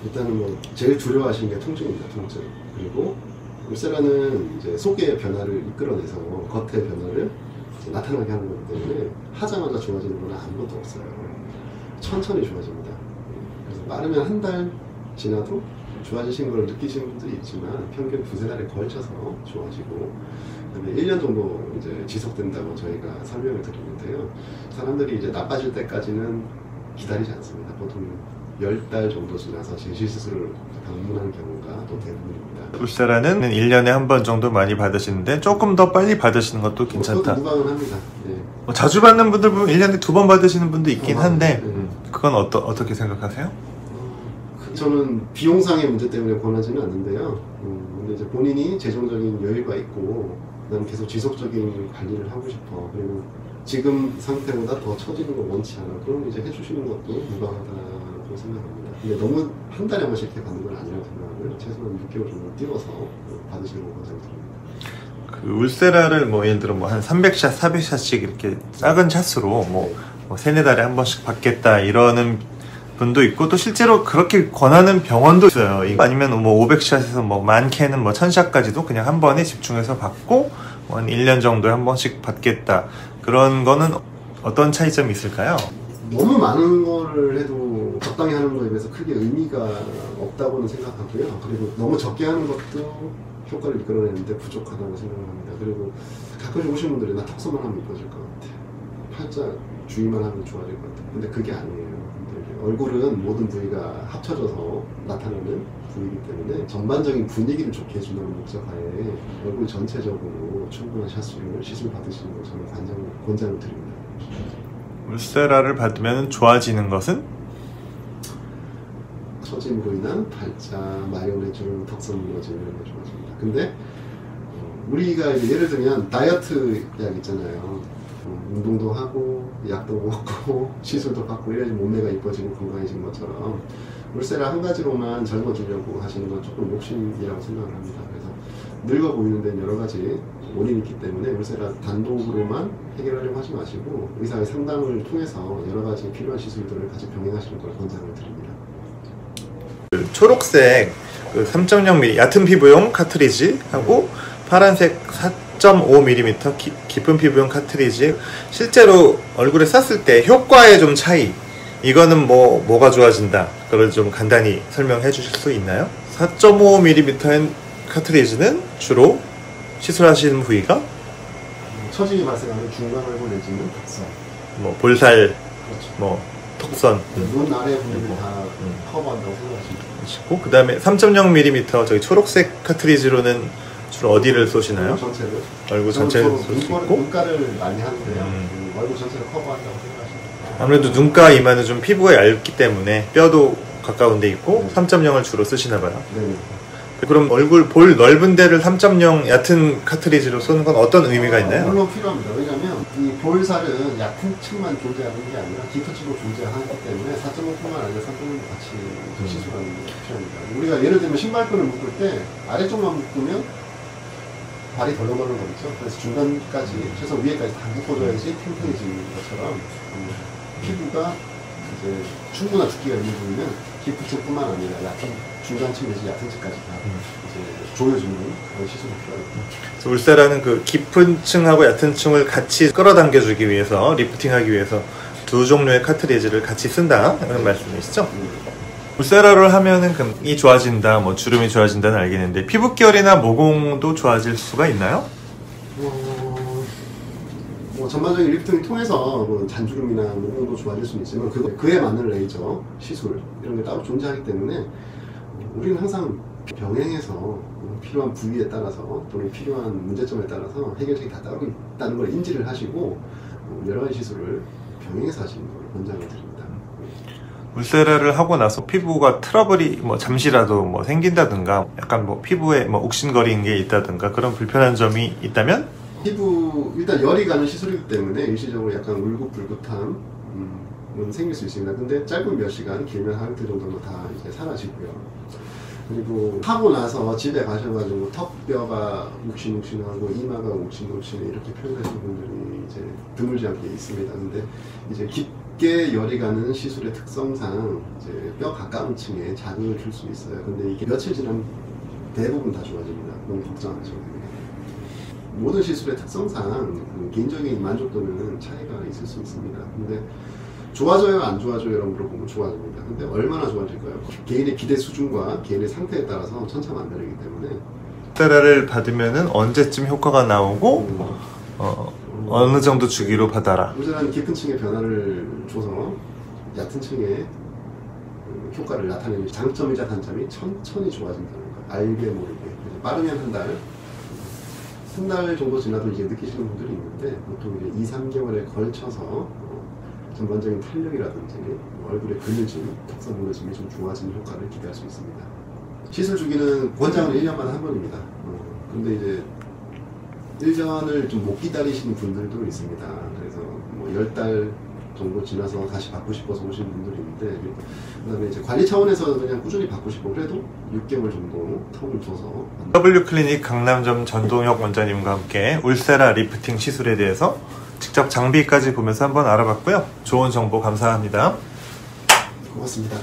일단은 뭐 제일 두려워하시는 게 통증입니다. 통증. 그리고 울세라는 이제 속의 변화를 이끌어내서 겉의 변화를 나타나게 하는 거기 때문에 하자마자 좋아지는 건 아무것도 없어요. 천천히 좋아집니다. 그래서 빠르면 한 달 지나도 좋아지신 걸 느끼시는 분들이 있지만 평균 두세 달에 걸쳐서 좋아지고, 그다음에 1년 정도 이제 지속된다고 저희가 설명을 드리는데요. 사람들이 이제 나빠질 때까지는 기다리지 않습니다. 보통 10달 정도 지나서 제시수술을 방문하는 경우가 또 대부분입니다. 울세라는 1년에 한 번 정도 많이 받으시는데 조금 더 빨리 받으시는 것도 괜찮다. 무방은 합니다. 네. 자주 받는 분들 보면 1년에 2번 받으시는 분도 있긴 한데 네. 그건 어떻게 생각하세요? 저는 비용상의 문제 때문에 권하지는 않는데요. 근데 이제 본인이 재정적인 여유가 있고 난 계속 지속적인 관리를 하고 싶어, 그리고 지금 상태보다 더 처지는 걸 원치 않아, 그럼 이제 해주시는 것도 무방하다고 생각합니다. 근데 너무 한 달에 한 번씩 이렇게 받는 건 아니라고 생각하고요. 최소한 6개월 정도 띄워서 받으시는 걸 권장드립니다. 그 울세라를 뭐 예를 들어 뭐 한 300샷, 400샷씩 이렇게 작은 샷으로 뭐 3, 4달에 한 번씩 받겠다 이러는 분도 있고, 또 실제로 그렇게 권하는 병원도 있어요. 아니면 뭐 500샷에서 뭐 많게는 뭐 1000샷까지도 그냥 한 번에 집중해서 받고 뭐 한 1년 정도에 한 번씩 받겠다. 그런 거는 어떤 차이점이 있을까요? 너무 많은 거를 해도 적당히 하는 거에 비해서 크게 의미가 없다고는 생각하고요. 그리고 너무 적게 하는 것도 효과를 이끌어내는데 부족하다고 생각합니다. 그리고 가끔씩 오시는 분들이 나 턱선만 하면 이뻐질 것 같아, 팔자 주위만 하면 좋아질 것 같아. 근데 그게 아니에요. 얼굴은 모든 부위가 합쳐져서 나타나는 부위이기 때문에 전반적인 분위기를 좋게 해준다는 목적하에 얼굴 전체적으로 충분한 샷수를 시술 받으시는 걸 저는 권장을 드립니다. 울세라를 받으면 좋아지는 것은? 처짐으로 인한 팔자, 마요네즈, 턱선 무너짐 이런 게 좋아집니다. 근데 우리가 예를 들면 다이어트 약 있잖아요. 운동도 하고 약도 먹고 시술도 받고 이래야지 몸매가 이뻐지고 건강해진 것처럼 울세라 한 가지로만 젊어지려고 하시는 건 조금 욕심이라고 생각을 합니다. 그래서 늙어 보이는 데는 여러 가지 원인이 있기 때문에 울세라 단독으로만 해결하려고 하지 마시고 의사의 상담을 통해서 여러 가지 필요한 시술들을 같이 병행하시는 걸 권장을 드립니다. 초록색 3.0mm 얕은 피부용 카트리지하고 파란색 4.5mm 깊은 피부용 카트리지, 실제로 얼굴에 쐈을 때 효과의 좀 차이, 이거는 뭐가 좋아진다, 그걸 좀 간단히 설명해 주실 수 있나요? 4.5mm의 카트리지는 주로 시술하시는 부위가 처짐이 발생하는 중간 얼굴 내지는 턱선, 뭐 볼살, 그렇죠. 뭐 턱선, 눈 아래 부위를 다 커버한다고 생각하시면 되고, 그 다음에 3.0mm 저기 초록색 카트리지로는 주로 어디를 쏘시나요? 얼굴 전체를 쏠 수 있고, 눈가를 많이 하는데요. 얼굴 전체를 커버한다고 생각하시면 아무래도 눈가 이마는 좀 피부가 얇기 때문에 뼈도 가까운 데 있고 3.0을 주로 쓰시나 봐요. 네. 그럼 얼굴 볼 넓은 데를 3.0 얕은 카트리지로 쏘는 건 어떤 의미가 있나요? 물론 필요합니다. 왜냐하면 이 볼살은 얕은 층만 존재하는 게 아니라 깊은 층도 존재하기 때문에 4.5뿐만 아니라 3.0도 같이 시술하는 게 필요합니다. 우리가 예를 들면 신발끈을 묶을 때 아래쪽만 묶으면 발이 덜렁덜렁거리죠. 그래서 중간까지, 최소 위에까지 다 묶어줘야지 탱탱해지는 것처럼 피부가 이제 충분한 두께가 있는 부위는 깊은 층뿐만 아니라 얕은 중간층 내지 얕은 층까지 다 이제 조여주는 그런 시술이 필요합니다. 울세라는 그 깊은 층하고 얕은 층을 같이 끌어당겨주기 위해서, 리프팅하기 위해서 두 종류의 카트리지를 같이 쓴다, 이런 말씀이시죠? 울세라를 하면은 금이 좋아진다, 뭐 주름이 좋아진다는 알겠는데 피부결이나 모공도 좋아질 수가 있나요? 전반적인 리프팅을 통해서 뭐 잔주름이나 모공도 좋아질 수는 있지만 그에 맞는 레이저, 시술 이런 게 따로 존재하기 때문에 우리는 항상 병행해서 필요한 부위에 따라서 또는 필요한 문제점에 따라서 해결책이 다 따로 있다는 걸 인지를 하시고 여러 가지 시술을 병행해서 하시는 걸 권장을 드립니다. 울세라를 하고 나서 피부가 트러블이 뭐 잠시라도 뭐 생긴다든가, 약간 뭐 피부에 뭐 욱신거리는 게 있다든가 그런 불편한 점이 있다면? 피부 일단 열이 가는 시술이기 때문에 일시적으로 약간 울긋불긋함은 생길 수 있습니다. 근데 짧은 몇 시간, 길면 하루 정도는 다 이제 사라지고요. 그리고 하고 나서 집에 가셔가지고 턱뼈가 욱신욱신하고 이마가 욱신욱신 이렇게 표현하시는 분들이 이제 드물지 않게 있습니다. 근데 이제 깊게 열이 가는 시술의 특성상 이제 뼈 가까운 층에 자극을 줄 수 있어요. 근데 이게 며칠 지나면 대부분 다 좋아집니다. 너무 걱정하셔도 됩니다. 모든 시술의 특성상 개인적인 만족도는 차이가 있을 수 있습니다. 근데 좋아져요, 안 좋아져요? 라고 물어보면 좋아집니다. 근데 얼마나 좋아질까요? 개인의 기대 수준과 개인의 상태에 따라서 천차만별이기 때문에 울세라를 받으면은 언제쯤 효과가 나오고 어느 정도 주기로 받아라. 울세라는 깊은 층의 변화를 줘서 얕은 층의 효과를 나타내는 장점이자 단점이 천천히 좋아진다는 거예요. 알게 모르게. 빠르면 한 달, 한 달 정도 지나도 이제 느끼시는 분들이 있는데 보통 이제 2~3개월에 걸쳐서 전반적인 탄력이라든지 얼굴에 근육짐, 턱선 무너짐이 좀 좋아지는 효과를 기대할 수 있습니다. 시술 주기는 권장은 1년마다 한 번입니다. 근데 이제 1년을 좀 못 기다리시는 분들도 있습니다. 그래서 뭐 10달 정도 지나서 다시 받고 싶어서 오시는 분들이 있는데, 그 다음에 이제 관리 차원에서 그냥 꾸준히 받고 싶고 그래도 6개월 정도 텀을 둬서 W클리닉 강남점 전동혁 원장님과 함께 울세라 리프팅 시술에 대해서 직접 장비까지 보면서 한번 알아봤고요. 좋은 정보 감사합니다. 고맙습니다.